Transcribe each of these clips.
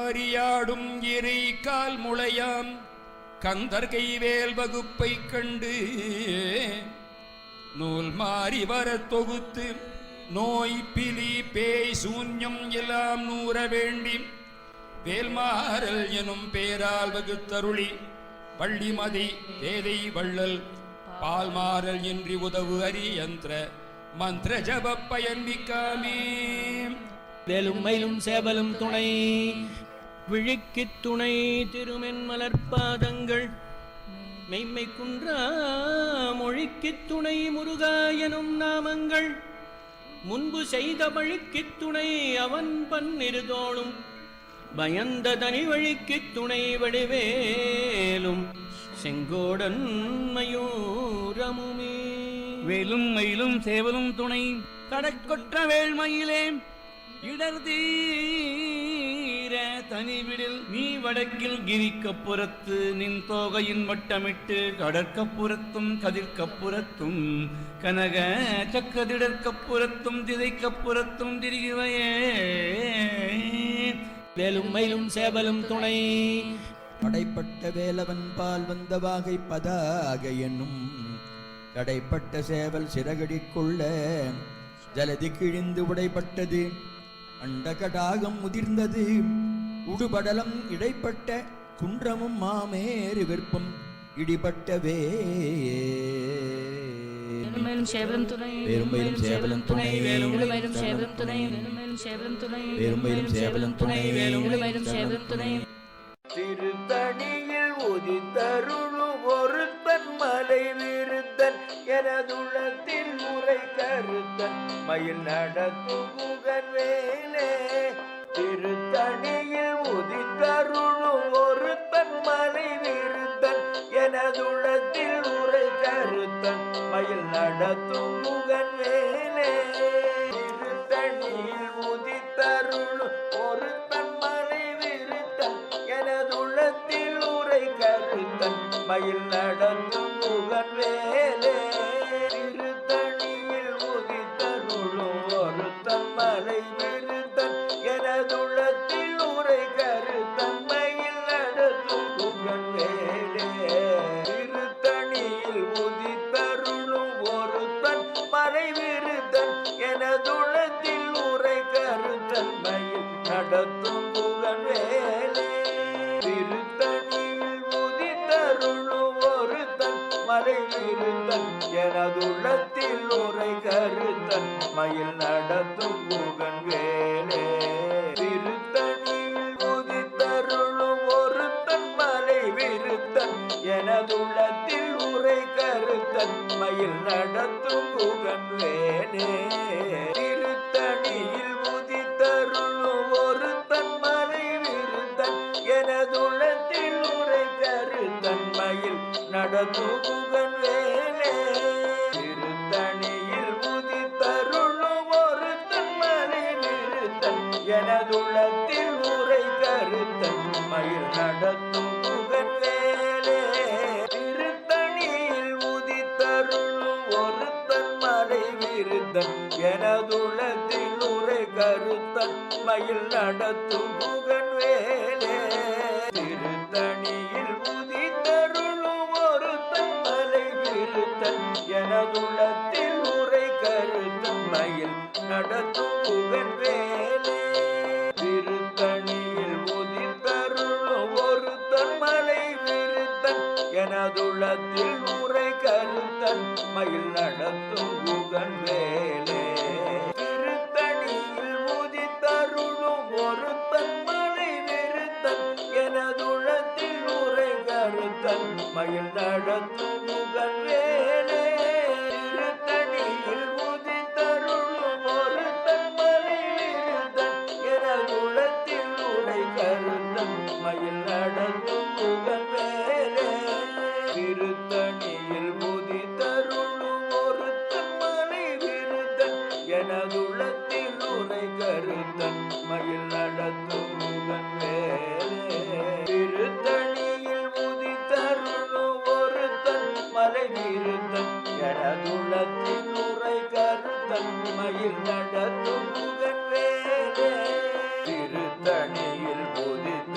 வரியாடும் இறை கால் முளையாம் கந்தர் கைவேல் வகுப்பை கண்டு நூல் மாறி வர தொகுத்து நோய் பிலி பேய் சூன்யம் எல்லாம் நூற வேண்டி வேல்மாறல் எனும் பேரால் வகுத்தருளி வள்ளிமதி வேதை வள்ளல் பால்மாறல் இன்றி உதவு அரியந்திர மந்திர ஜப பயன்மிக்காமே. வேலும் மயிலும் சேவலும் துணை விழிக்குத் துணை திருமென் மலர்பாதங்கள் மெய்மை குன்றா மொழிக்குத் துணை முருகா எனும் நாமங்கள் முன்பு செய்த பழிக்குத் துணை அவன் பன்னிருதோளும் பயந்த தனி வழிக்குத் துணை வடிவேலும் செங்கோடன் மயூரமுமே. வேலும் மயிலும் சேவலும் துணை கடற்கொற்ற வேள்மயிலே இடர் தீர தனிவிடில் நீ வடக்கில் கிரிக்கப்புறத்து நின் தோகையின் வட்டமிட்டு கடற்கப்புறத்தும் கதிர்கப்புறத்தும் கனக சக்கதிடற்கப்புறத்தும் திதைக்கப்புறத்தும் திரிகுவையே. வேலும் மயிலும் சேவலும் துணை படைப்பட்ட வேலவன் பால் வந்த வாகை பதாக என்னும் தடைப்பட்ட சேவல் சிறகடிக்குள்ள ஜலதி கிழிந்து உடைப்பட்டது அண்டகடாகம் முதிர்ந்தது உடுபடலம் இடைப்பட்ட குன்றமும் மாமேறு விற்பம் இடிபட்டவே. வேலும் சேவலும் துணை வேலும் சேவலும் துணை வேலும் சேவலும் துணை வேலும் சேவலும் துணை வேலும் சேவலும் துணை வேலும் சேவலும் துணை. திருத்தணியில் உதித்தருளும் ஒருத்தன் மலை விருத்தன் எனதுளத்தில் முறை கருத்தன் மயில் நடத்தும் புகன் வேலே. திருத்தணியில் உதித்தருளும் ஒருத்தன் மலை விருத்தன் எனதுளத்தில் முறை கருத்தன் மயில் நடத்தும் புகன் வேலே. திருத்தணியில் உதித்தருளும் ஒருத்தன் மலை விருத்தன் எனதுளத்தில் உரை கருத்தன் மயில் நடந்தும் புகன் வேலே. திருத்தணியில் உதித்தருளும் ஒருத்தன் மலை விருத்தன் எனதுளத்தில் உரை கருத்தன் மயில் நடந்தும் புகன் வேலே. திருத்தணியில் உதித்தருளும் ஒருத்தன் மலை விருத்தன் எனதுளத்தில் உரை கருத்தன் மயில் நடத்தும் புகன் வேலே. திருத்தணியில் உதித்தருளும் ஒருத்தன் மலை விருத்தன் எனதுள்ளத்தில் உரை கருத்தன் மயில் நடத்தும் புகன் வேலே. திருத்தணியில் உதித்தருளும் ஒருத்தன் மலை விருத்தன் எனதுள்ளத்தில் உரை கருத்தன் மயில் நடத்தும் புகன் வேலே. திருத்தணியில் உதித்தருளும் ஒருத்தன் மலை விருத்தன் எனதுள்ளத்தில் உரை கருத்தன் மயில் நடத்தும் புகன் வேலே. திருத்தணியில் உதித்தருளும் ஒருத்தன் மலை விருத்தன் எனதுள்ளத்தில் உரை கருத்தன் மயில் நடத்தும் புகன் வேலே. திருத்தணியில் உதித்தருளும் ஒருத்தன் மலை விருத்தன் எனதுள்ளத்தில் உரை கருத்தன் மயில் நடத்தும் புகன் வேலே. திருத்தணியில் உதித்தருளும் ஒருத்தன் மலை விருத்தன் எனதுள்ளத்தில் உரை கருத்தன் மயில் நடத்தும் புகன் வேலே. திருத்தணியில் உதித்தருளும் ஒருத்தன் மலை விருத்தன் எனதுள்ளத்தில் உரை கருத்தன் மயில் நடத்தும் புகன் வேலே. திருத்தணியில் உதித்தருளும் ஒருத்தன் மலை விருத்தன் எனதுள்ளத்தில் உரை கருத்தன் மயில் நடத்தும் புகன் வேலே. திருத்தணியில் உதித்தருளும் ஒருத்தன் மலை விருத்தன் எனதுள்ளத்தில் உரை கருத்தன் மயில் நடத்தும் புகன் வேலே. திருத்தணியில் உதித்தருளும் ஒருத்தன் மலை விருத்தன் எனதுள்ளத்தில் உரை கருத்தன் மயில் நடத்தும் புகன் வேலே. திருத்தணியில் உதித்தருளும் ஒருத்தன் மலை விருத்தன் எனதுள்ளத்தில் உரை கருத்தன் மயில் நடத்தும் புகன் வேலே. திருத்தணியில் உதித்தருளும்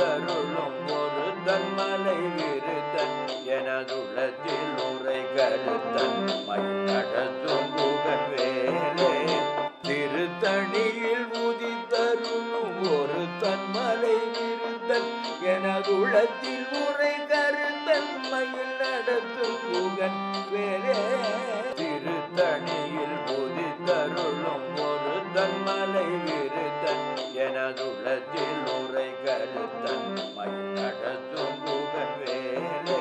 மயில் நடத்தும் குகன் வேலே திருத்தணியில் உதித்தருளும் ஒரு தன்மலை விருந்தன் எனதுளத்தில் உரை கருந்தன் மயில் நடத்தும் குகன் வேலே திருத்தணியில் உதித்தருளும் ஒரு தன்மலை விருந்தன் எனதுளத்தில் உரை கருந்தன் மயில் நடத்தும் குகன் வேலே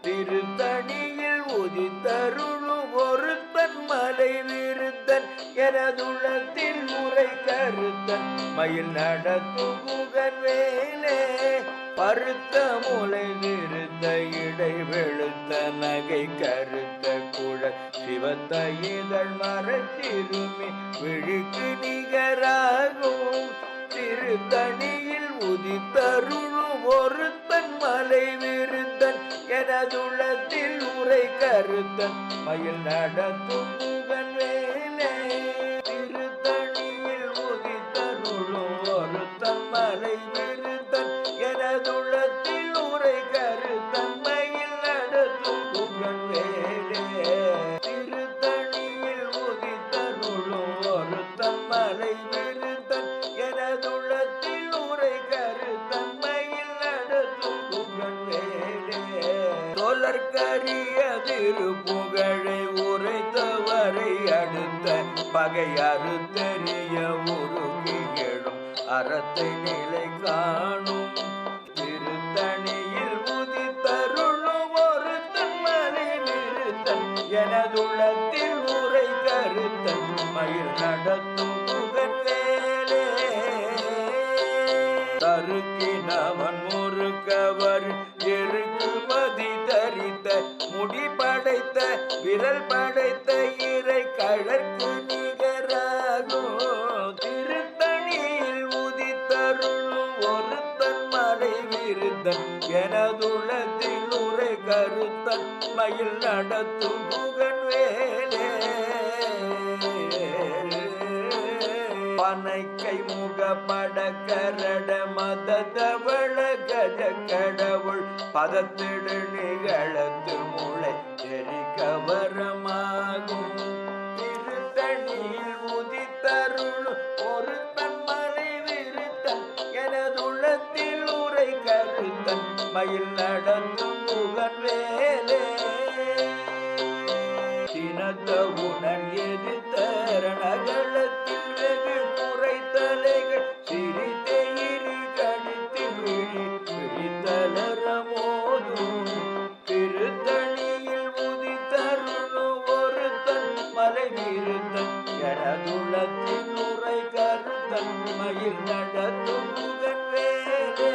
திருத்தணியில் உதித்தருளும் ஒரு தன்மலை விருந்தன் எனதுளத்தில் உரை கருத்தன் மயில் நடத்தும் குகன் வேலே பருத்த முலை விருந்த இடை வெளுத்த நகை கருத்த குழல் சிவத்த இதழ் மரத்திருமி விழிக்கு நிகராகும் திருத்தணியில் உதித்தருளும் ஒரு தன்மலை விருந்தன் எனதுளத்தில் உரை கருத்தன் மயில் நடத்தும் குகன் வேலே திருத்தணியில் உதித்தருளும் ஒரு தன்மலை விருந்தன் எனதுளத்தில் உரை கருத்தன் மயில் நடத்தும் குகன் வேலே திருத்தணியில் உதித்தருளும் ஒரு தன்மலை விருந்தன் எனதுளத்தில் உரை கருத்தன் மயில் நடத்தும் குகன் வேலே தொலற்கரிய திருப்புகழை உரைத்தவரை அடுத்த பகை அறுத்தெறிய உருகி எழும் அறத்தை நிலை காணும் திருத்தணியில் உதித்தருளும் ஒரு தன்மலை விருத்தன் எனதுளத்தில் உரை கருத்தன் மயில் நடத்தும் குகன் வேலே தருக்கினவன் முறுக்கவர் எருக்குமதி தரித்த முடி படைத்த விரல் படைத்த இறை கழற்கு நிகராகும் திருத்தணியில் உதித்தருளும் ஒரு தன்மலை விருந்தன் எனதுளத்தில் உரை கருத்தன் மயில் நடத்தும் குகன் வேலே பனைக்கை முகப்பட கரட மதவள கஜ கடவுள் பதத்திடு நிகழத்து முளை கவரமாகும் திருத்தணியில் உதித்தருளும் ஒரு தன்மலை விருத்தன் எனதுளத்தில் உரை கருத்தன் மயில் நடத்தும் குகன் வேலே சினத்த உணன் எதிர்த்த ரணகளத்தில் வெகு குறைத்தலைகள் சிரித்தெயிரி கடித்து விழித்தளர மோதும் திருத்தணியில் உதித்தருளும் ஒரு தன்மலை விருத்தன் எனதுளத்தில் உரை கருத்தன் மயில் நடத்தும் குகன் வேலே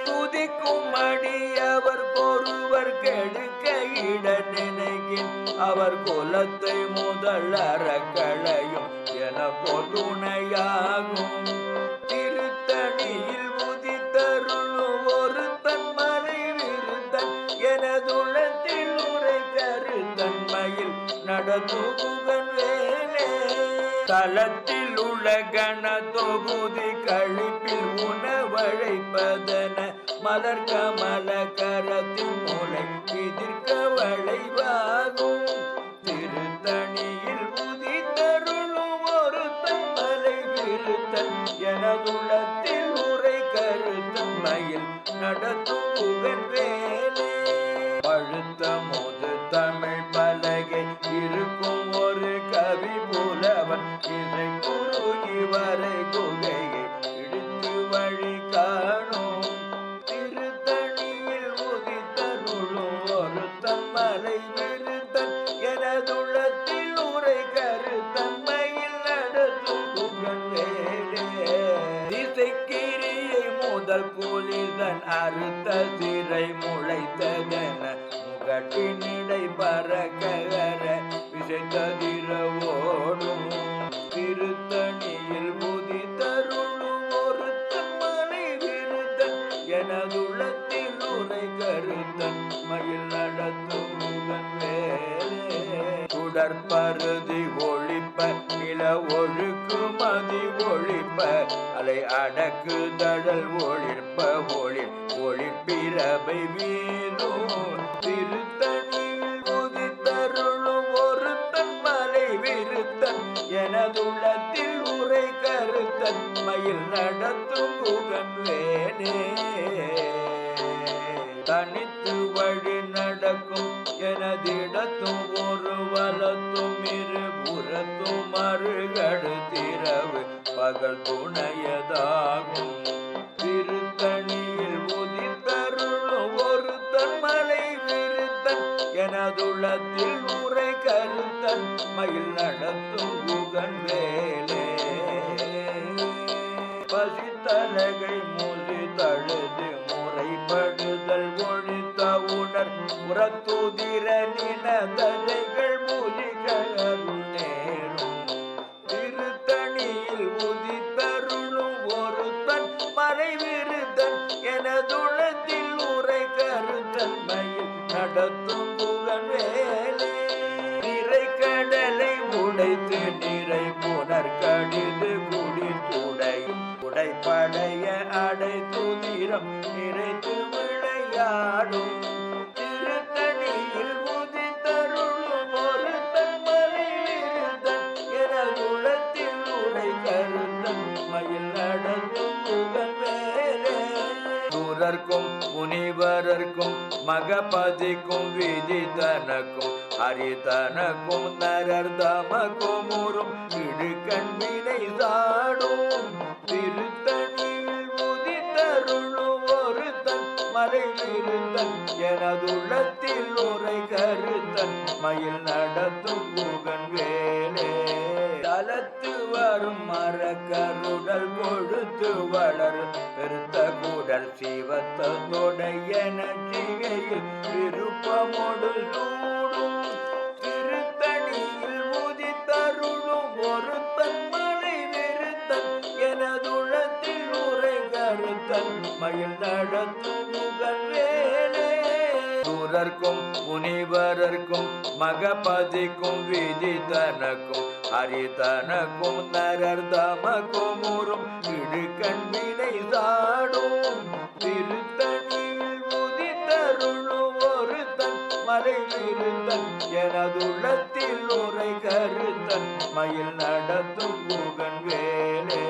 துதிக்கும் அடியவர் பொறுவர் கெடுக்க இட நினைக்கின் அவர் குலத்தை முதல் அறக்களையும் எனக்கோ துணையாகும் திருத்தணியில் உதித்தருளும் ஒரு தன்மலை விருந்தன் எனதுளத்தில் உரை கருத்தன் மயில் நடத்தும் குகன் வேலே தளத்தில் உள்ள கண தொகுதி கழிப்பில் உணவழைப்பதன மலர் கமல கரத்தின் மூளை எதிர்க்க வளைவாகும் திருத்தணியில் உதித்தருளும் ஒரு தன்மலை விருத்தன் எனதுளத்தில் உரை கருத்தன் மயில் நடத்தும் குகன் வேலே பழுத்த முது தமிழ் பலகை இருக்கும் ஒரு கவி புலவன் இதை குறுகி வரை குகையை இடித்து வழி காணும் திருத்தணியில் உதித்தருளும் ஒரு தன்மலை விருத்தன் எனதுளத்தில் உரை கருத்தன் மயில் நடத்தும் குகன் வேலே திசைக்கிரியை முதல் கூலிதன் அறுத்த திரை முளைத்ததென முகட்டினிடை பறக்கர விசைத்ததிர ஓடும் திருத்தணியில் உதித்தருளும் ஒரு தன்மலை விருத்தன் எனதுளத்தில் உரை கருத்தன் மயில் நடத்தும் குகன் வேலே சுடற்பருதி ஒழிப்ப நில ஒழுக்கு மதி ஒழிப்ப அலை அடக்கு தடல் ஒளிர்ப்ப ஒளிர் ஒளிர்பிறவை வீணும் திருத்தணியில் உதித்தருளும் எனதுள்ளத்தில் உரை கருத்தன் மயில் நடத்தும் குகன் வேலே தனித்து வழி நடக்கும் எனதிடத்தும் ஒரு வலத்தும் இருபுறத்தும் மறுகடுத்திரவு பகல் துணையதாகும் திருத்தணியில் உதித்தருளும் ஒரு தன்மலை விருத்தன் எனதுள்ளத்தில் உரை கருத்தன் மயில் நடத்தும் குகன் வேலே பசித்தலகை மூசி தழுது முறைப்படுதல் ஒழித்த உணர் புறத்துதிர நினதலைகள் மூலிகள் நேரும் திருத்தணியில் உதித்தருளும் ஒரு தன் மறைவிருத்தன் எனதுளத்தில் உரை கருத்தன் மயில் நடத்தும் புகழ் வேலே நிறை கடலை உடைத்து நிறை புனர் கடிது குடித்துடையும் உடைப்படைய அடை துதிரம் நிறைத்து விளையாடும் திருத்தணியில் உதித்தருளும் ஒரு தன்மலை விருத்தன் எனதுளத்தில் உரை கருத்தன் மயில் நடத்தும் புகழ் வேலே சூரர்க்கும் முனிவரர்க்கும் மகபதிக்கும் விதிதனக்கும் ஹரிதனக்கும் நரர் தமக்கும் உறும் இடுகண் வினை சாடும் திருத்தணியில் உதித்தருளும் ஒரு தன் மலை விருத்தன் எனதுள்ளத்தில் உரை கருத்தன் மயில் நடத்தும் புகன் வேலே தலத்து வரும் மரக்கருடல் கொழுத்து வளர் பெருத்த கூடல் சிவத்தோடைய நச்சிகையில் விருப்பமொடு சூடும் திருத்தணியில் உதித்தருளும் ஒரு தன்மலை விருத்தன் எனதுளத்தில் உரை கருத்தன் மயில் நடத்தும் புகழ் வேலே சூரர்க்கும் முனிவரர்க்கும் மகபதிக்கும் விதிதனக்கும் ஹரிதனக்கும் நரர் தமக்கும் உறும் இடுகண் வினை சாடும் திருத்தணியில் உதித்தருளும் ஒரு தன் மலை விருத்தன் எனதுள்ளத்தில் உரை கருத்தன் மயில் நடத்தும் புகன் வேலே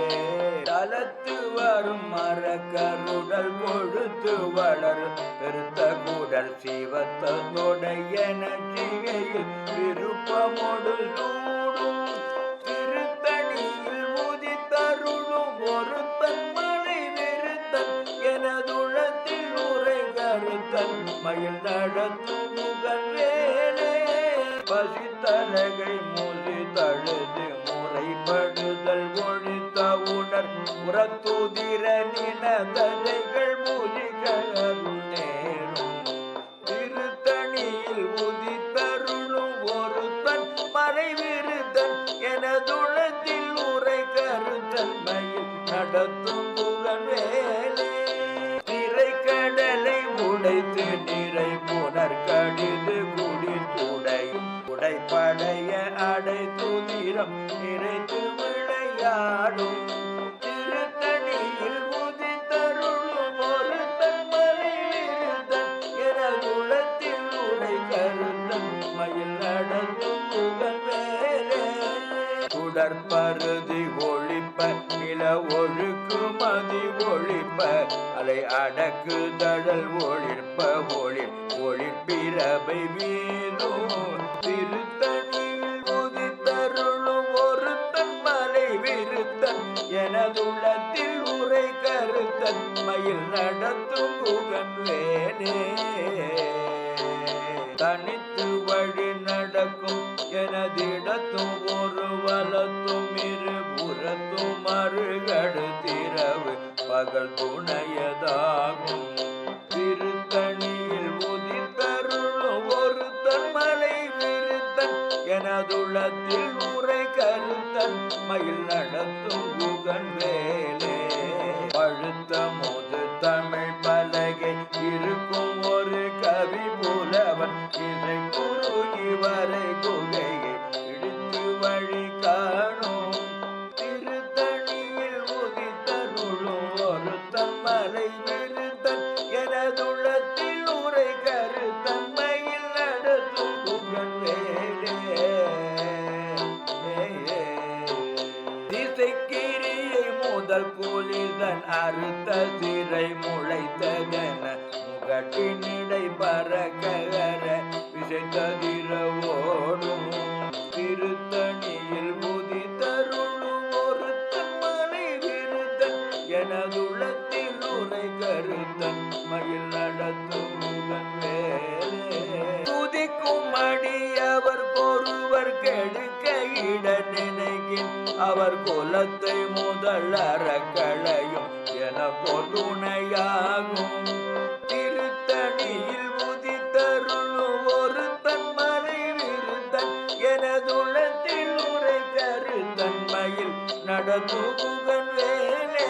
தலத்து வரும் மரக்கருடல் கொழுத்து வளர் பெருத்த கூடல் சிவத்தோடைய நச்சிகையில் விருப்பமொடு சூடும் திருத்தணியில் உதித்தருளும் ஒரு தன்மலை விருத்தன் எனதுளத்தில் உரை கருத்தன் மயில் நடத்தும் புகழ் வேலே பசித்தலகை மூசி தழுது முறைப்படுதல் ஒழித்த உணர் புறத்துதிர நினதலைகள் மூலிகள் நேரும் திருத்தணியில் உதித்தருளும் ஒரு தன் மறைவிருத்தன் எனதுளத்தில் உரை கருத்தன் மயில் நடத்தும் புகழ் வேலே நிறை கடலை உடைத்து நிறை புனர் கடிது குடித்துடையும் உடைப்படைய அடை துதிரம் நிறைத்து விளையாடும் திருத்தணியில் உதித்தருளும் ஒரு தன்மலை விருத்தன் எனதுளத்தில் உரை கருத்தன் மயில் நடத்தும் புகழ் வேலே உடற்பருதி ஒழிப்ப நில ஒழுக்கு மதி ஒழிப்ப அலை அடக்கு தடல் ஒழிப்ப ஒளிர்பிறவை மீதும் திருத்தணியில் உதித்தருளும் ஒரு தன்மலை விருத்தன் எனதுள்ளத்தில் உரை கருத்தன் மயில் நடத்தும் புகன் வேலே தனித்து வழி நடக்கும் எனதிடத்தும் ஒரு வலத்தும் இருபுறத்தும் மறுகடுத்திரவு பகல் துணையதாகும் திருத்தணியில் உதித்தருளும் ஒரு தன்மலை விருத்தன் எனதுள்ளத்தில் உரை கருத்தன் மயில் நடத்தும் புகன் வேலே பழுத்த முது தமிழ் பலகை இருக்கும் ஒரு கவி புலவன் இதை குறுகி வரை குகையை இடித்து வழி காணும் திருத்தணியில் உதித்தருளும் ஒரு தன்மலை விருத்தன் எனதுள்ளத்தில் உரை கருத்தன் மயில் நடத்தும் புகழ் வேலே முதல் கூலிதன் அறுத்த திரை முளைத்ததென முகட்டினிடை பறக்கர விசைத்ததிர ஓடும் திருத்தணியில் புதி தருளும் ஒரு தன்மலை விருத்தன் எனதுளத்தில் உரை கருத்தன் மயில் நடத்தும் முகன் வேலே துதிக்கும் அடியவர் ஒருவர் கெடுக்க இட நினைக்கின் அவர் குலத்தை முதல் அறக்களையும் எனக்கோ துணையாகும் திருத்தணியில் உதித்தருளும் ஒரு தன்மலை விருத்தன் எனதுளத்தில் உரை கருத்தன்மையில் நடத்துகுகன் வேலே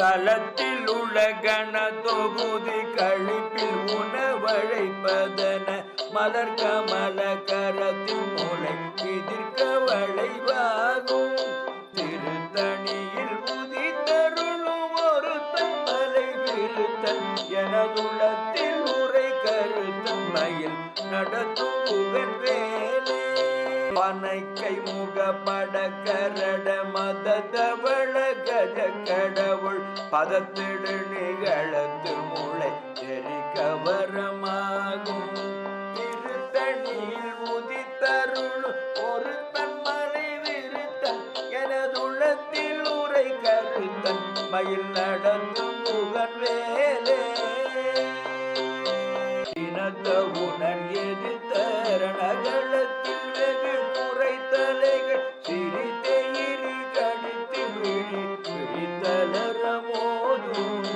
களத்தில் உள்ள கண தொகுதி கழிப்பில் உணவழைப்பதன மலர் கமல கரத்தின் மூளை எதிர்க்க வளைவாகும் திருத்தணியில் உதித்தருளும் ஒரு தன்மலை விருத்தன் எனதுள்ளத்தில் உரை கருத்தன் மயில் நடத்தும் புகழ் வேலே பனைக்கை முகப்பட கரட மதவள கஜ கடவுள் பதத்திடு நிகழத்து மூளை தெரிக்க வரமாகும் திருத்தணியில் உதித்தருள் ஒரு தன்மலை விருத்தன் எனதுள்ளத்தில் உரை கருத்தன் மயில் நடந்தும் புகழ் வேலே இனத்த உணர் எதிர்த்த ரணகளத்தில் வெகு முறை தலைகள் சிரித்தே இரு கடித்து விழித்தலரமோதும்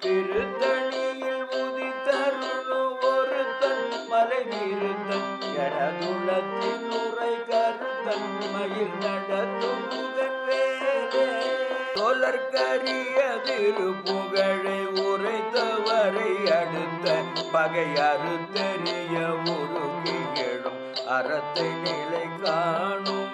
திருத்தணியில் உதித்தருளும் ஒரு தன்மலை விருத்தன் எனதுள்ளத்தில் உரை கருத்தன் மயில் நடத்தும் புகழ் வேலே தொலற்கரிய திருப்புகழை உரைத்தவரை அடுத்த பகையறு தெரிய உருகி எழும் அறத்தை நிலை காணும்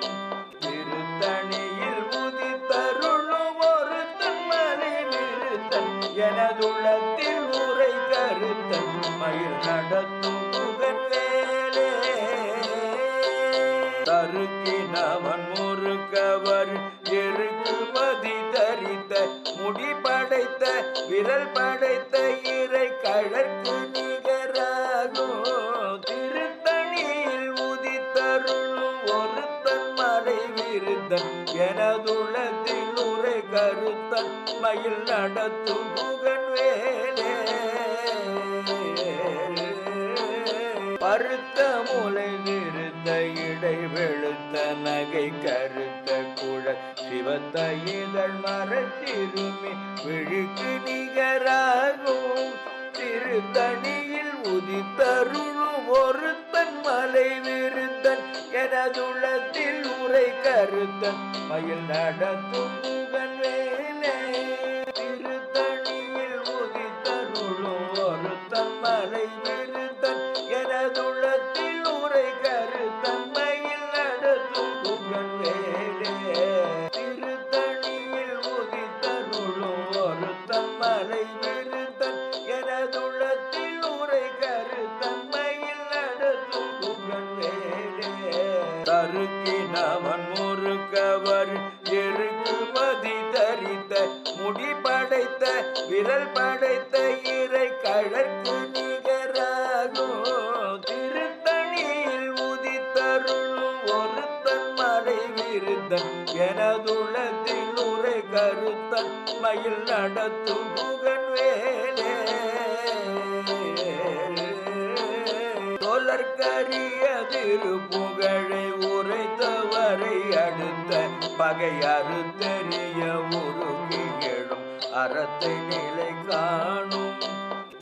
திருத்தணியில் உதித்தருளும் ஒரு தன்மலை விருத்தன் எனதுள்ளத்தில் உரை கருத்தன் மயில் நடத்தும் புகழ் வேலே தருக்கினவன் முறுக்கவர் எருக்குமதி தரித்த முடி படைத்த விரல் படைத்த இறை கழற்கு நிகராகும் திருத்தணியில் உதித்தருளும் ஒரு தன்மலை விருத்தன் எனதுள்ளத்தில் உரை கருத்தன் மயில் நடத்தும் புகழ் வேலே பருத்த முலை நிறுத்த இடை வெளுத்த நகை கருத்த குழல் சிவத்த இதழ் மரத்திருமி விழிக்கு நிகராகும் திருத்தணியில் உதித்தருளும் ஒரு தன்மலை விருத்தன் எனதுள்ளத்தில் உரை கருத்தன் மயில் நடத்தும் புகழ் வேலே திருத்தணியில் உதித்தருளும் ஒரு தன்மலை விருத்தன் எனதுள்ளத்தில் உரை கருத்தன் மயில் நடத்தும் புகழ் வேலே திருத்தணியில் உதித்தருளும் ஒரு தன்மலை விருத்தன் எனதுள்ளத்தில் உரை கருத்தன் மயில் நடத்தும் புகழ் வேலே தருக்கினவன் முறுக்கவர் எருக்குமதி தரித்த முடி படைத்த விரல் படைத்த இறை கழற்கு நிகராகும் திருத்தணியில் உதித்தருளும் ஒரு தன்மலை விருத்தன் எனதுள்ளத்தில் உரை கருத்தன் மயில் நடத்தும் புகழ் வேலே தொலற்கரிய திருப்புகழை உரைத்தவரை அடுத்த பகையறு தெரிய உருகி எழும் அறத்தை நிலை காணும்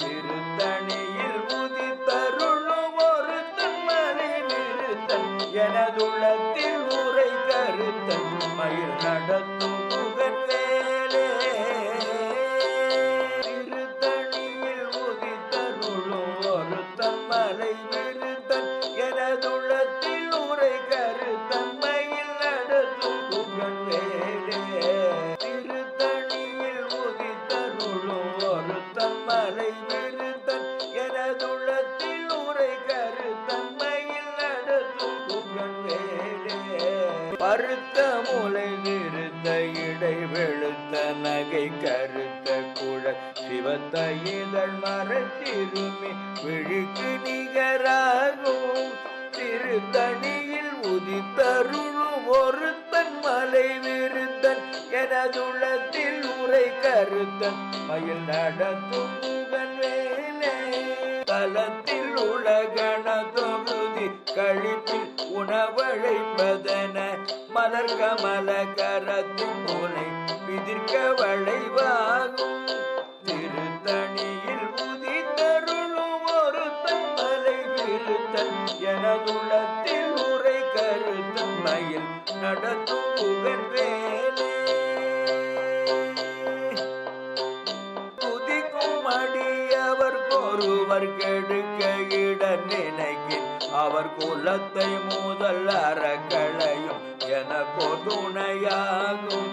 திருத்தணியில் உதித்தருளும் ஒரு தன்மலை விருத்தன் எனதுள்ளத்தில் உரை கருத்தன் மயில் நடத்தும் புகழ் வேலே திருத்தணியில் உதித்தருளும் ஒரு தன்மலை விருத்தன் எனதுள்ளத்தில் உரை கருத்தன் மயில் நடத்தும் புகழ் வேலே திருத்தணியில் உதித்தருளும் ஒரு தன்மலை விருத்தன் எனதுள்ளத்தில் உரை கருத்தன் மயில் நடத்தும் புகழ் வேலே பருத்த முலை நிறுத்த இடை வெளுத்த நகை கருத்த குழல் சிவத்த இதழ் மரத்திருமி விழிக்கு நிகராகும் திருத்தணியில் உதித்தருளும் ஒருத்தன் மலை விருத்தன் எனதுளத்தில் உரை கருத்தன் மயில் நடத்தும் முகன் வேலே தலத்தில் உலகண தொகுதி கழிப்பில் உணவழைப்பதன மலர் கமல கரத்தின் முனை விதிர்க்க வளைவாகும் திருத்தணியில் உதித்தருளும் ஒருத்தன் மலை விருத்தன் எனதுள்ளத்தில் உரை கருத்தன் மயில் நடத்தும் புகழ் வேலே துதிக்கும் அடியவர் ஒருவர் கெடுக்க இட நினைக்கின் அவர் குலத்தை முதல் அறக்களையும் எனக்கோ துணையாகும்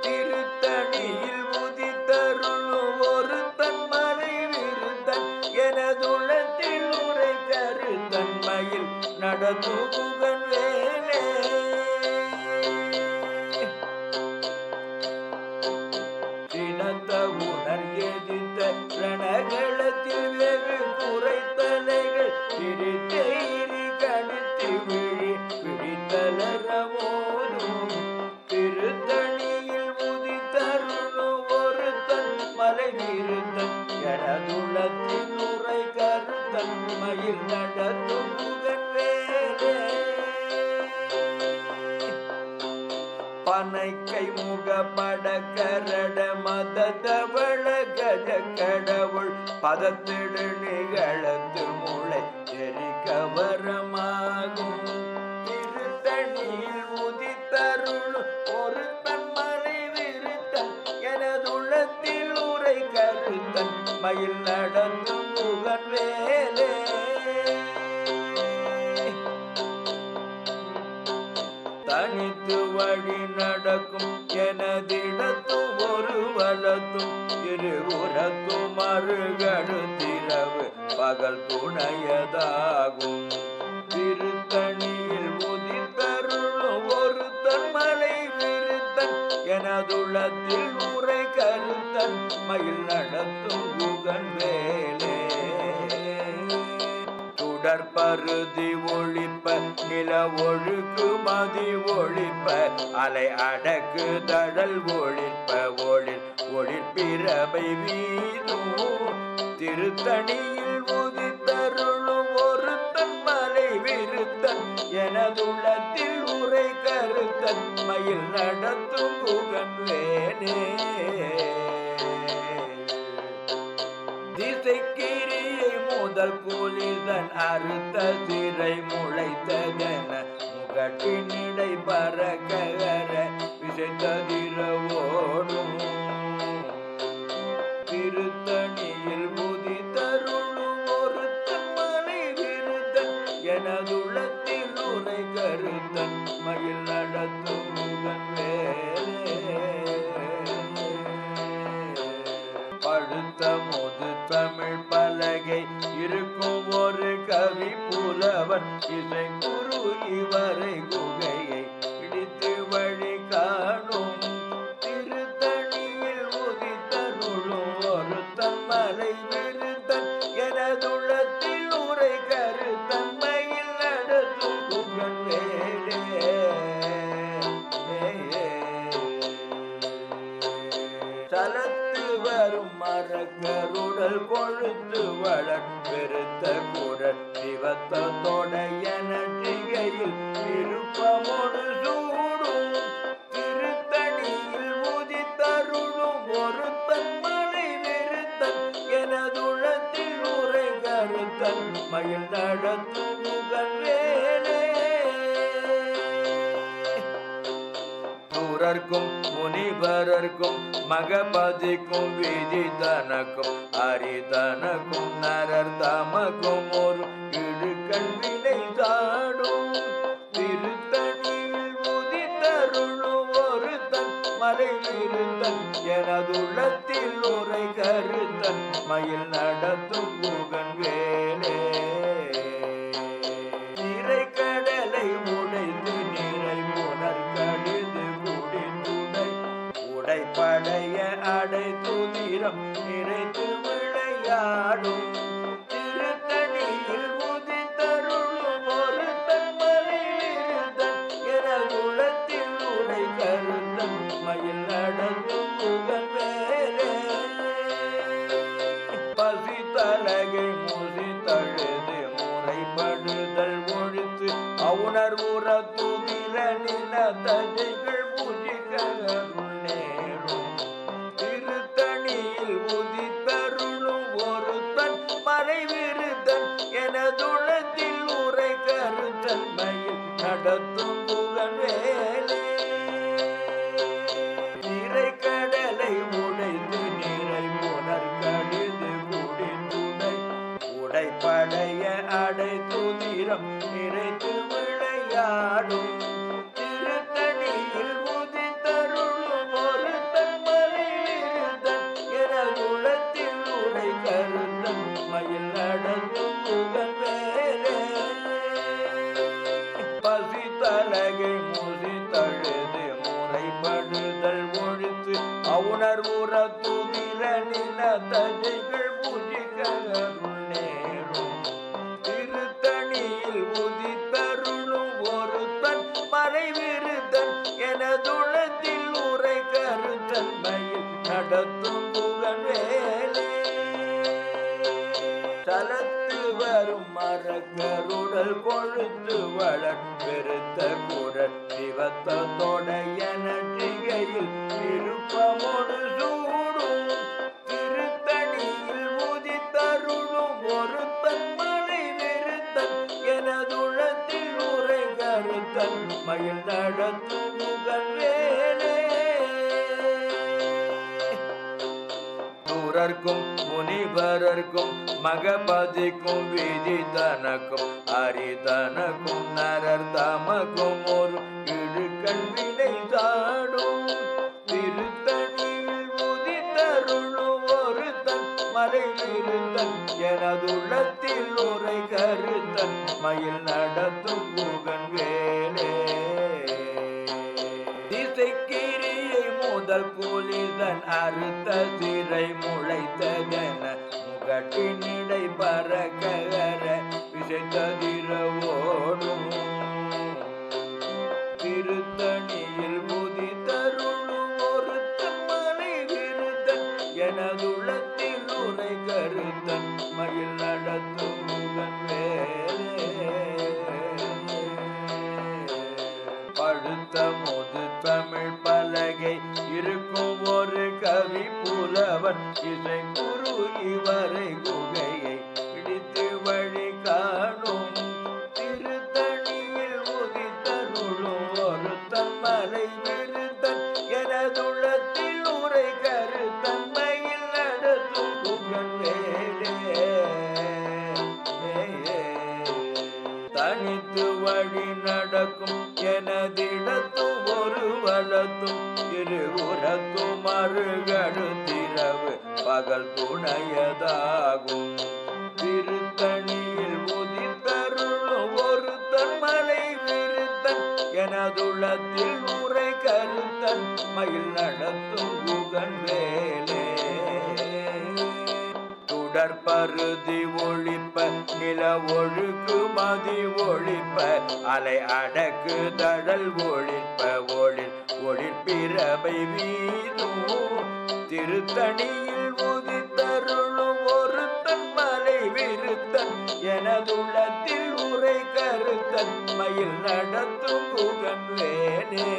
திருத்தணியில் உதித்தருளும் ஒருத்தன் மலை விருத்தன் எனதுளத்தில் உரை கருத்தன்மையில் நடத்துகுகன் வேலே சினத்த உணர் எதிர்த்த ரணகளத்தில் வெகு குறைத்தலைகள் சிரித்தேரி கணித்து விழி பிடித்தலரவோனும் திருத்தணியில் உதித்தருளும் ஒருத்தன் மலை நிறுத்தன் எனதுளத்தின் உரை கருத்தன் மயில் நடத்தும் முகன் வேலே பனைக்கை முகப்பட கரட மத தவள கஜ கடவுள் பதத்திடு நிகழத்து முளை எரிக்கவரமாகும் திருத்தணியில் உதித்தருளும் ஒரு தன்மலை விருத்தன் எனதுள்ளத்தில் உரை கருத்தன் மயில் நடந்தும் முகன் வேலே தனித்து வழி நடக்கும் எனதிடத்தும் ஒரு வலத்தும் இருபுறத்தும் மறுகடுத்திரவு பகல் துணையதாகும் திருத்தணியில் உதித்தருளும் ஒரு தன்மலை விருத்தன் எனதுள்ளத்தில் உரை கருத்தன் மயில் நடத்தும் குகன் வேலே பருதி ஒழிப்ப நில ஒழுக்கு மதி ஒழிப்ப அலை அடக்கு தழல் ஒழிப்ப ஒழிப்பிரபை வீதும் திருத்தணியில் உதித்தருளும் ஒருத்தன் மலை விருத்தன் எனதுள்ளத்தில் உரை கருத்தன் மயில் நடத்தும் குகன் வேலே திசைக்கிரியை முதல் கூலிதன் அறுத்த சிறை முளைத்ததென முகட்டினிடை பறக்கர விசைத்ததிர ஓடும் திருத்தணியில் உதித்தருளும் ஒருத்தன் மலை விருத்தன் எனதுள்ளத்தில் உரை கருத்தன் மயில் நடத்தும் முகன் வேலே படுத்த முது தமிழ் பலகை இருக்கும் ஒரு கவி புலவன் இசை குரு இவரை குகையை பிடித்து வழி காணும் திருத்தணியில் உதித்தருளும் ஒரு தன்மலை விருத்தன் எனதுள்ளத்தில் உரை கருத்தன்மையில் நடத்தும் புகழ் வேலே சலத்து வரும் மரக்கருடல் கொழுத்து வளர் பெருத்த குரல் சிவத்தோட எனற்றிகையில் விருப்பமோடு சூடும் திருத்தணியில் உதித்தருளும் ஒரு தன்மலை விருத்தன் எனதுளத்தில் உரை கருத்தன் மயில் நடத்தும் முகன் வேலே சூரர்க்கும் முனிவரர்க்கும் மகபதிக்கும் விதி தனக்கும் அரிதனக்கும் நரர் தமக்கும் ஒரு இடுக்கண் வினை சாடும் திருத்தணியில் உதித்தருளும் ஒரு தன் மலை விருத்தன் எனதுள்ளத்தில் உரை கருத்தன் மயில் நடத்தும் புகன் வேலே நிறை கடலை உடைத்து நிறை புனர் விளையாடும் திருத்தணியில் உதித்தருளும் ஒரு தன்மலை விருந்தன் என குலத்தில் உரை கருந்தன் மயில் நடந்தும் புகழ் வேலே பசி தலகை முசி தழுது முறைப்படுதல் ஒழித்து அவுணர் உற துதிர நில தஜைகள் பூஜிக்கருள் நேரும் திருத்தணியில் உதித்தருளும் ஒரு தன் மறை விருதன் எனதுளத்தில் உரை கருத்தன்மையில் நடத்தும் புகழ் வேலே நிறை கடலை உடைத்து நிறை புனர் கடிது குடிந்துடை உடைப்படைய அடை துதிரம் நிறைத்து விளையாடும் திருத்தணியில் உதித்தருளும் ஒரு தன்மலை விருந்தன் என குலத்தில் உரை கருந்தன் மயில் நடந்தும் புகழ் வேலே பசி தலகை முசி தழுது முறைப்படுதல் ஒழித்து அவுணர் உற துதிர நில தஜைகள் பூஜிக்கருள் நேரும் திருத்தணியில் உதித்தருளும் ஒரு தன் மறை விருதன் எனதுளத்தில் உரை கருத்தன்மையில் நடத்தும் புகழ் வேலே சலத்து வரும் மரக்கருடல் கொழுத்து வளர் பெருத்த குரல் சிவத்தோடைய நடிகையில் விருப்பமோடு சூடும் திருத்தணியில் உதித்தருளும் ஒரு தன்மலை விருத்தன் எனதுளத்தில் உரை கருத்தன் மயில் நடத்தும் புகழ் வேலே சூரர்க்கும் முனிவரர்க்கும் மகபதிக்கும் விதி தனக்கும் அரிதனக்கும் நரர் தமக்கும் ஒரு இடுக்கண் வினை சாடும் திருத்தணியில் உதித்தருளும் ஒரு தன் மறை விருந்தன் எனதுள்ளத்தில் உரை கருத்தன் மயில் நடத்தும் புகழ் வேலே திசைக்கிரியை முதல் கூலிதன் அறுத்த சிறை முளைத்ததென முகட்டினிடை பறக்கர விசைத்ததிர ஓடும் திருத்தணியில் உதித்தருளும் ஒரு தன்மலை விருந்தன் எனதுள்ளத்தில் உரை கருத்தன் மயில் நடத்தும் புகழ் வேலே படுத்த முது தமிழ் பலகை இருக்கும் ஒரு கவி புலவன் இசை குரு இவரை குகையை பிடித்து வழி காணும் திருத்தணியில் உதித்தருளும் ஒரு தன்மலை விருந்தன் எனதுள்ளத்தில் உரை கருத்தன்மையில் நடத்தும் புகழ் வேலே தனித்து வழி நடக்கும் எனதிடத்தும் ஒரு வளத்தும் இருபுறத்தும் மறுகடுத்திரவு பகல் துணையதாகும் திருத்தணியில் உதித்தருளும் ஒரு தன்மலை விருத்தன் எனதுள்ளத்தில் உரை கருத்தன் மயில் நடத்தும் புகழ் வேலே பருதி ஒழிப்ப நில ஒழுக்கு மதி ஒழிப்ப அலை அடக்கு தடல் ஒழிப்ப ஒழிப்பிரவை வீதும் திருத்தணியில் உதித்தருளும் ஒரு தன்மலை விருத்தன் எனதுள்ளத்தில் உரை கருத்தன் மயில் நடத்தும் புகழ் வேலே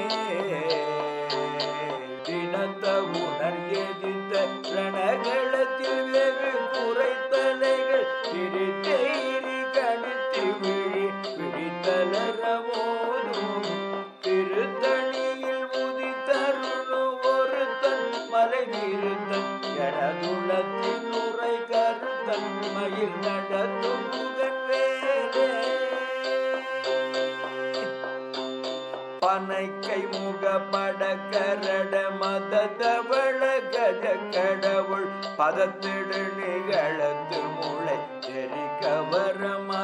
தினத்த உணர் எதிர்த்த ரணகளத்தில் வெகு குறைத்தலைகள் திருத்தேரி கணித்து விழித்தலரவோனும் திருத்தணியில் உதித்தருளும் ஒரு தன் மலை நிறுத்தன் எனதுள்ளத்தில் உரை கருத்தன் மயில் நடத்தும் புகழ் வேலே பனைக்கை முகப்பட கரட மதவள கஜ கடவுள் பதத்திடு நிகழத்து முளை தெரிகவரமாகும்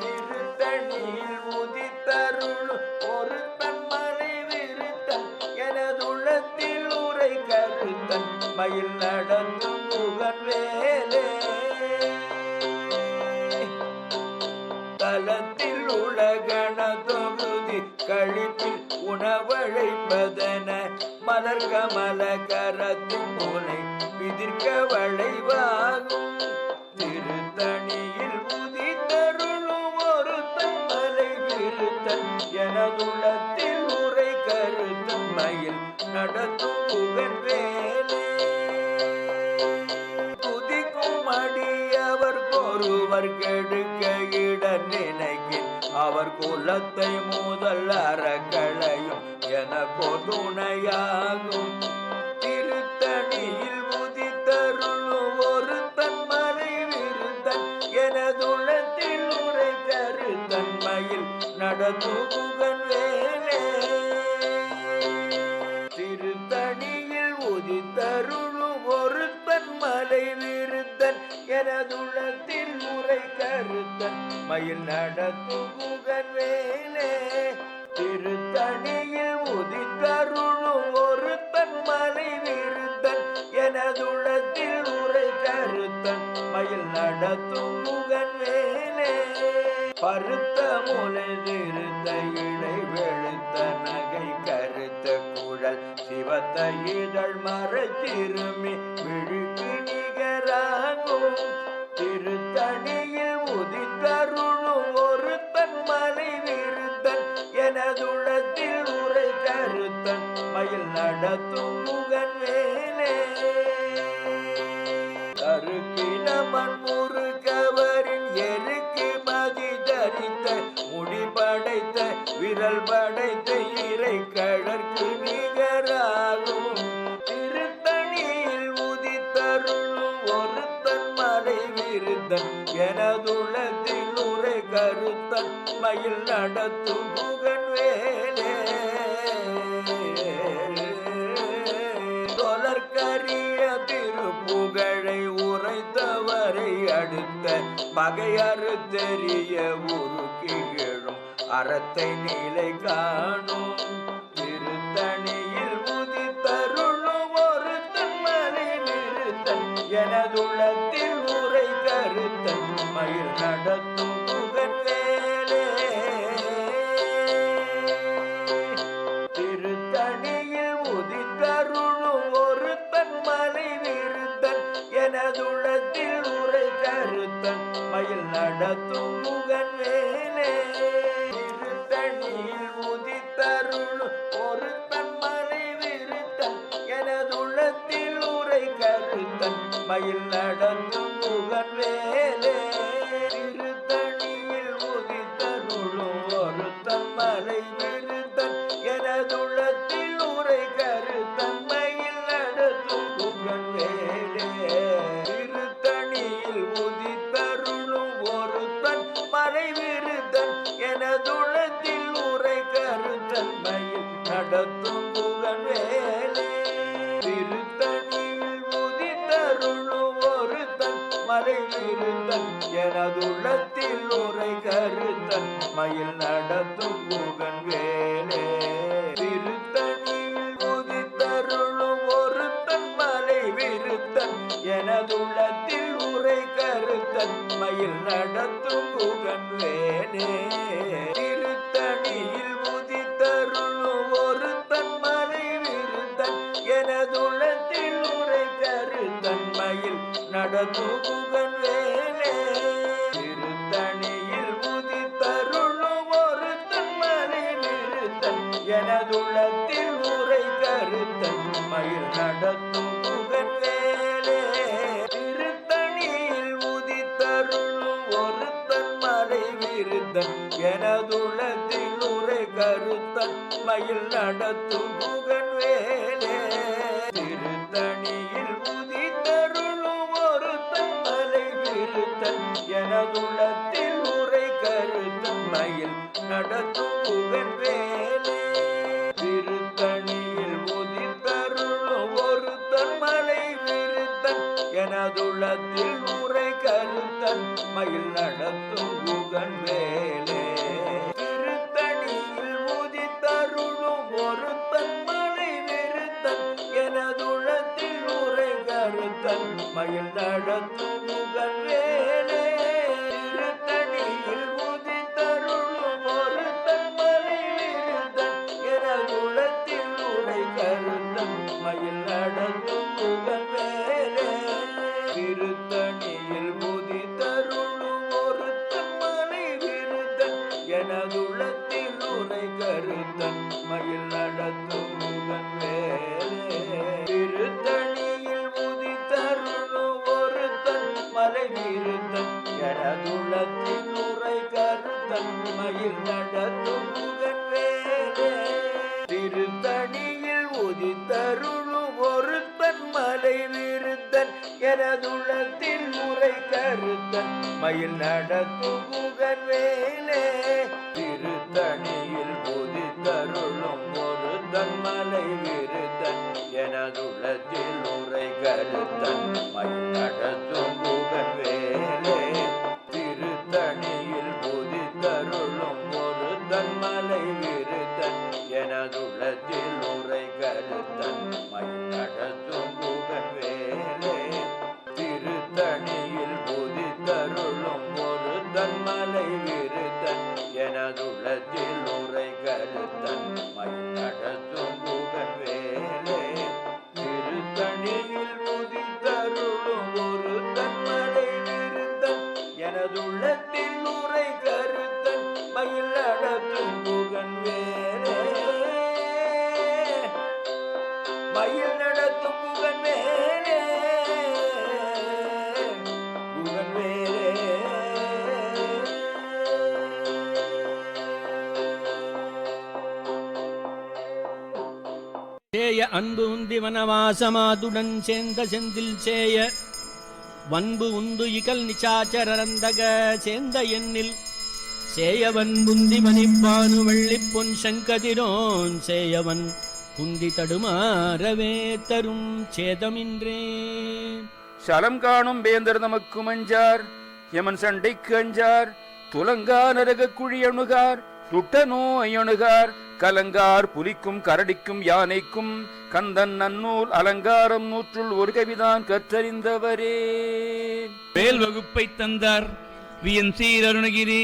திருத்தணியில் உதித்தருள் ஒரு தன்மலை விருத்தன் எனதுள்ளத்தில் உரை கருத்தன் மயில் நடந்தும் புகழ் வேலே ஊதி கழிப்பில் உணவழைப்பதன மலர் கமல கரத்தின் மூலை விதிர்க்க வளைவாகும் திருத்தணியில் உதித்தருளும் ஒரு தன்மலை விருத்தன் எனதுள்ளத்தில் உரை கருத்தன் மயில் நடத்தும் புகழ் வேலே துதிக்கும் அடியவர் ஒருவர் கெடுக்க இட நினைக்கின் அவர் குலத்தை முதல் அறக்களையும் எனக்கோ துணையாகும் திருத்தணியில் உதித்தருளும் ஒரு தன்மலை விருத்தன் எனதுள்ளத்தில் உரை கருத்தன்மையில் நடத்துகுகன் வேலே திருத்தணியில் உதித்தருளும் ஒரு தன்மலை விருத்தன் எனதுள்ளத்தில் உரை கருத்தன் மயில் நடத்துகுகன் வேலே திருத்தணியில் உதித்தருளும் ஒரு தன்மலை விருத்தன் எனதுள்ளத்தில் உரை கருத்தன் மயில் நடத்தும் முகன் வேலே பருத்த முலை திருத்த இடை வெளுத்த நகை கருத்த குழல் சிவத்த இதழ் மறைச்சிறுமி விழுக்கு நிகராகும் திருத்தணியில் உதித்தருளும் ஒரு தன்மலை விருத்தன் எனதுள்ளத்தில் உரை கருத்தன் மயில் நடத்தும் முகன் வேலே கருக்கினமன் முருகவரின் எருக்கு மதி தரித்த முடி படைத்த விரல் படைத்த இறை கழற்கு நிகராகும் திருத்தணியில் உதித்தருளும் ஒரு தன்மலை விருத்தன் எனதுள்ளத்தில் உரை கருத்தன் மயில் நடத்தும் புகழ் வேலே தொடர்கரிய திருப்புகழை உரைத்தவரை அடுத்த பகையறு தெரிய உருக்கிழும் அறத்தை நிலை காணும் திருத்தணியில் உதித்தருளும் ஒரு தன்மலை விருத்தன் எனதுள்ளத்தில் உரை கருத்தன் மயில் நடத்தும் புகழ் வேலே திருத்தணியில் உதித்தருளும் ஒரு தன்மலை விருத்தன் எனதுள்ளத்தில் உரை கருத்தன் மயில் நடத்தும் புகழ் வேலே திருத்தணியில் உதித்தருளும் ஒரு தன்மலை விருத்தன் எனதுள்ளத்தில் உரை கருத்தன் மயில் நடத்தும் புகழ் வேலே திருத்தணியில் உதித்தருளும் ஒரு தன்மலை விருத்தன் எனதுள்ளத்தில் உரை கருத்தன் மயில் நடத்தும் புகழ் வேலே திருத்தணியில் உதித்தருளும் ஒரு தன்மலை விருத்தன் எனதுள்ளத்தில் உரை கருத்தன் மயில் நடத்தும் புகழ் வேலே திருத்தணியில் உதித்தருளும் ஒரு தன்மலை விருத்தன் எனதுள்ளத்தில் உரை கருத்தன் மயில் நடத்தும் புகழ் வேலே திருத்தணியில் உதித்தருளும் ஒரு தன்மலை விருத்தன் எனதுள்ளத்தில் உரை கருத்தன் மயில் நடத்தும் புகழ் வேலே திருத்தணியில் உதித்தருளும் ஒரு தன்மலை விருத்தன் எனதுள்ளத்தில் உரை கருத்தன் மயில் நடத்தும் புகழ் வேலே திருத்தணியில் உதித்தருளும் ஒரு தன்மலை விருத்தன் எனதுள்ளத்தில் உரை கருத்தன் மயில் நடத்தும் புகழ் வேலே திருத்தணியில் உதித்தருளும் ஒரு தன்மலை விருத்தன் எனதுள்ளத்தில் உரை கருத்தன் மயில் நடத்தும் புகழ் வேலே திருத்தணியில் உதித்தருளும் ஒரு தன்மலை விருத்தன் எனதுள்ளத்தில் உரை கருத்தன் மயில் நடத்தும் புகழ் வேலே திருத்தணியில் உதித்தருளும் ஒரு தன்மலை விருத்தன் எனதுள்ளத்தில் உரை கருத்தன் மயில் நடத்தும் புகழ் வேலே திருத்தணியில் உதித்தருளும் ஒரு தன்மலை விருத்தன் எனதுள்ளத்தில் உரை கருத்தன் மயில் நடத்தும் புகழ் வேலே திருத்தணியில் உதித்தருளும் ஒரு தன்மலை கருத்தன் மயில் நடத்தும் முகன் வேலே திருத்தணியில் உதித்தருணு ஒருத்தன் மலை விருத்தன் எனதுளத்தில் உரை கருத்தன் மயில் நடத்தும் முகன் வேலே திருத்தணியில் உதித்தருணு ஒருத்தன் மலை விருத்தன் எனதுளத்தில் உரை கருத்தன் மயில் நடத்தும் முகன் வேலே திருத்தணியில் உதித்தருளும் ஒருத்தன் மலை விருத்தன் எனதுளத்தில் உரை கருத்தன் மயில் நடத்தும் முகன் வேலே திருத்தணியில் உதித்தருளும் ஒருத்தன் மலை விருத்தன் எனதுளத்தில் உரை கருத்தன் மயில் நடத்தும் முகன் வேலே திருத்தணியில் உதித்தருளும் ஒருத்தன் மலை விருத்தன் எனதுளத்தில் உரை கருத்தன் மயில் நடத்தும் முகன் வேலே திருத்தணியில் உதித்தருளும் ஒருத்தன் மலை விருத்தன் எனதுள்ளத்தில் உரை கருத்தன் மயில் நடத்தும் முகன் வேலே மயில் நடத்தும் முகன் வேலே முகன் வேலே சேய அன்பு உந்தி வனவாசமாதுடன் சேர்ந்த செந்தில் சேய வன்பு உந்து இகல் நிச்சாச்சரந்தக சேர்ந்த எண்ணில் சேயவன் புந்தி மணிப்பானு வள்ளிப் பொன் சங்கதிரோன் சேயவன் குந்தி தடுமாறவே தரும் சேதமின்றே. சலம் காணும் வேந்தர் நமக்கு மஞ்சார் யமன் சண்டைக்கு அஞ்சார் துலங்கா நரக குழி அணுகார் துட்ட நோய் அணுகார் கலங்கார் புலிக்கும் கரடிக்கும் யானைக்கும் கந்தன் நன்னூல் அலங்காரம் நூற்றுள் ஒரு கவிதான் கற்றறிந்தவரே. மேல் வகுப்பை தந்தார் வியன் சீர் அருணகிரி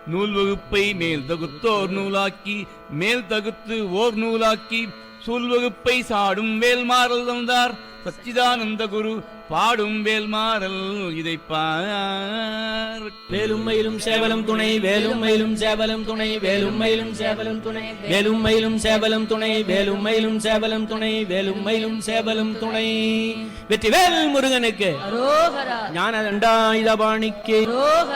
நூல் வகுப்பை மேல் தகுத்தோர் நூலாக்கி மேல் தகுத்து ஓர் நூலாக்கி சூல் வகுப்பை சாடும் வேல்மாறல் தந்தார் சச்சிதானந்த குரு பாடும் வேல்மாறல் இதை பார். வேலும் மயிலும் சேவலும் துணை வேலும் மயிலும் சேவலும் துணை வேலும் மயிலும் சேவலும் துணை வேலும் மயிலும் சேவலும் துணை வேலும் மயிலும் சேவலும் துணை வேலும் மயிலும் சேவலும் துணை. வெற்றிவேல் முருகனுக்கு அரோகரா ஞான தண்டாயுதபாணிக்கு அரோகரா.